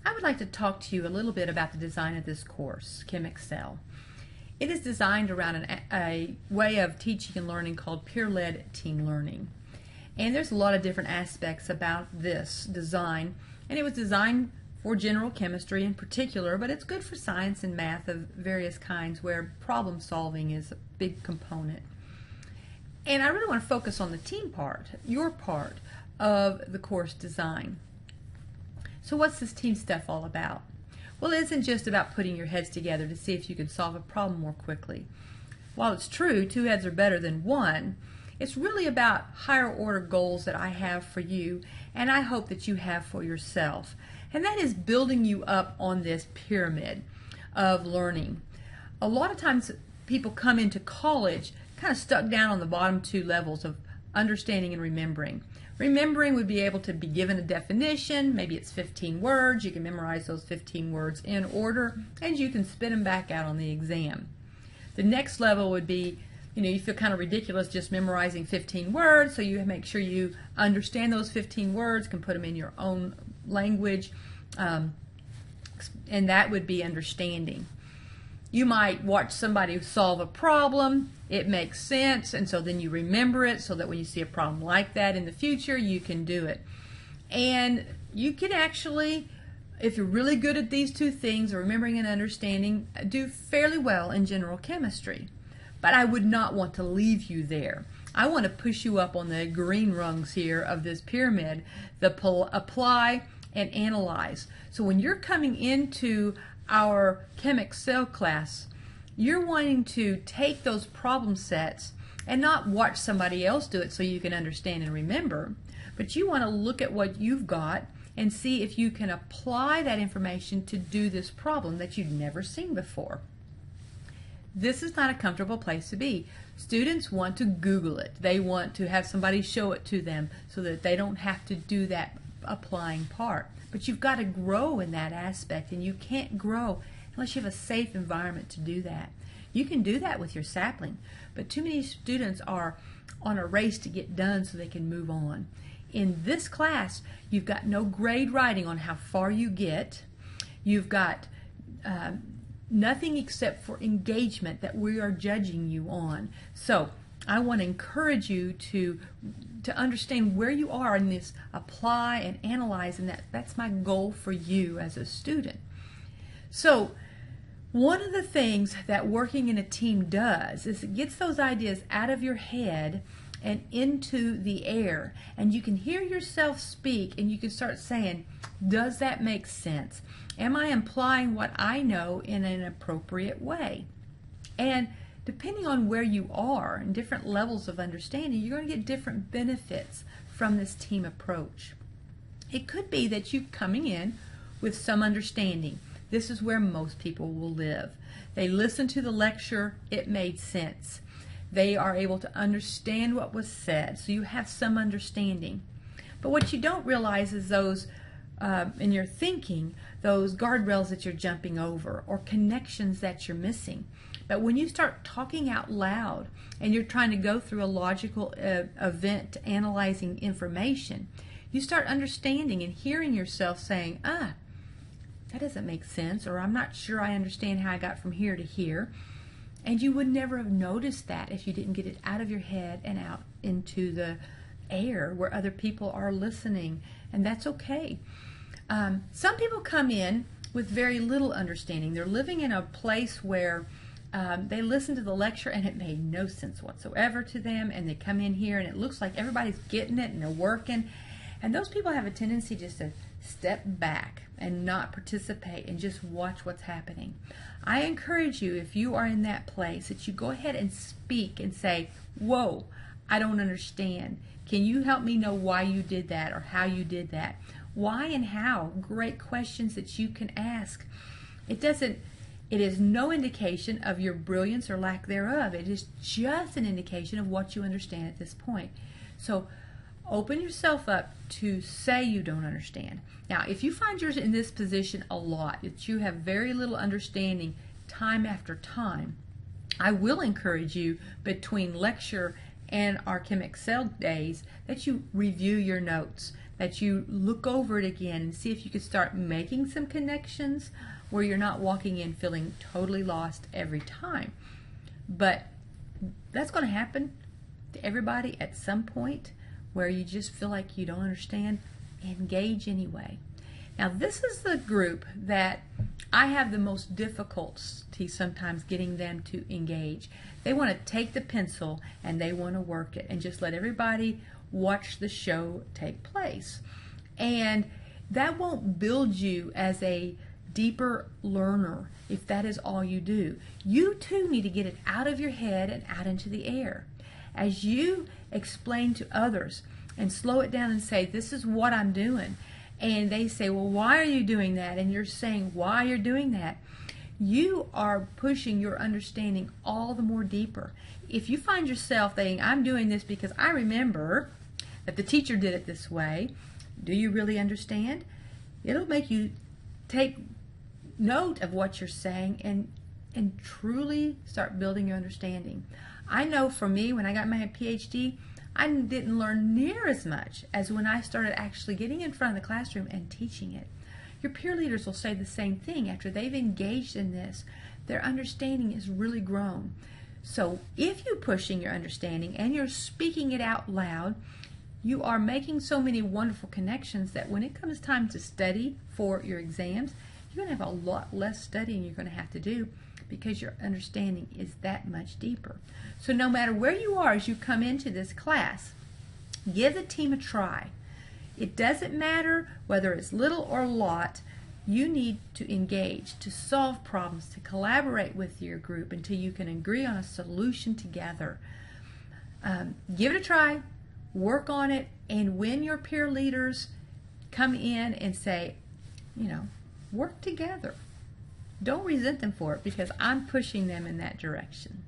I would like to talk to you a little bit about the design of this course, ChemExcel. It is designed around a way of teaching and learning called peer-led team learning. And there's a lot of different aspects about this design, and it was designed for general chemistry in particular, but it's good for science and math of various kinds where problem solving is a big component. And I really want to focus on the team part, your part of the course design. So what's this team stuff all about? Well, it isn't just about putting your heads together to see if you can solve a problem more quickly. While it's true, two heads are better than one, it's really about higher order goals that I have for you and I hope that you have for yourself. And that is building you up on this pyramid of learning. A lot of times people come into college kind of stuck down on the bottom two levels of understanding and remembering. Remembering would be able to be given a definition, maybe it's 15 words, you can memorize those 15 words in order, and you can spit them back out on the exam. The next level would be, you feel kind of ridiculous just memorizing 15 words, so you make sure you understand those 15 words, can put them in your own language, and that would be understanding. You might watch somebody solve a problem, it makes sense, and so then you remember it so that when you see a problem like that in the future, you can do it. And you can actually, if you're really good at these two things, remembering and understanding, do fairly well in general chemistry. But I would not want to leave you there. I want to push you up on the green rungs here of this pyramid, the apply and analyze. So when you're coming into our ChemExcel class, you're wanting to take those problem sets and not watch somebody else do it so you can understand and remember, but you want to look at what you've got and see if you can apply that information to do this problem that you've never seen before. This is not a comfortable place to be. Students want to Google it. They want to have somebody show it to them so that they don't have to do that applying part. But you've got to grow in that aspect, and you can't grow unless you have a safe environment to do that. You can do that with your sapling, but too many students are on a race to get done so they can move on. In this class, you've got no grade writing on how far you get. You've got nothing except for engagement that we are judging you on. So I want to encourage you to understand where you are in this apply and analyze, and that's my goal for you as a student. So one of the things that working in a team does is it gets those ideas out of your head and into the air, and you can hear yourself speak and you can start saying, does that make sense? Am I implying what I know in an appropriate way? And depending on where you are and different levels of understanding, you're going to get different benefits from this team approach. It could be that you're coming in with some understanding. This is where most people will live. They listened to the lecture, it made sense. They are able to understand what was said, so you have some understanding. But what you don't realize is those, in your thinking, those guardrails that you're jumping over or connections that you're missing. But when you start talking out loud and you're trying to go through a logical event analyzing information, you start understanding and hearing yourself saying, that doesn't make sense, or I'm not sure I understand how I got from here to here. And you would never have noticed that if you didn't get it out of your head and out into the air where other people are listening, and that's okay. Some people come in with very little understanding. They're living in a place where they listen to the lecture and it made no sense whatsoever to them, and they come in here and it looks like everybody's getting it and they're working, and those people have a tendency just to step back and not participate and just watch what's happening. I encourage you, if you are in that place, that you go ahead and speak and say, whoa, I don't understand. Can you help me know why you did that or how you did that? Why and how? Great questions that you can ask. It is no indication of your brilliance or lack thereof. It is just an indication of what you understand at this point. So open yourself up to say you don't understand. Now, if you find yourself in this position a lot, that you have very little understanding time after time, I will encourage you between lecture and our ChemExcel days that you review your notes, that you look over it again and see if you could start making some connections where you're not walking in feeling totally lost every time. But that's going to happen to everybody at some point where you just feel like you don't understand. Engage anyway. Now, this is the group that I have the most difficulty sometimes getting them to engage. They want to take the pencil and they want to work it and just let everybody watch the show take place. And that won't build you as a deeper learner if that is all you do. You too need to get it out of your head and out into the air. As you explain to others and slow it down and say, this is what I'm doing, and they say, well, why are you doing that? And you're saying why you're doing that. You are pushing your understanding all the more deeper. If you find yourself saying, I'm doing this because I remember that the teacher did it this way, do you really understand? It'll make you take note of what you're saying and truly start building your understanding. I know for me, when I got my PhD, I didn't learn near as much as when I started actually getting in front of the classroom and teaching it. Your peer leaders will say the same thing after they've engaged in this. Their understanding is really grown. So if you're pushing your understanding and you're speaking it out loud, you are making so many wonderful connections that when it comes time to study for your exams, you're going to have a lot less studying you're going to have to do because your understanding is that much deeper. So no matter where you are as you come into this class, give the team a try. It doesn't matter whether it's little or a lot. You need to engage, to solve problems, to collaborate with your group until you can agree on a solution together. Give it a try, work on it, and when your peer leaders come in and say, work together, don't resent them for it because I'm pushing them in that direction.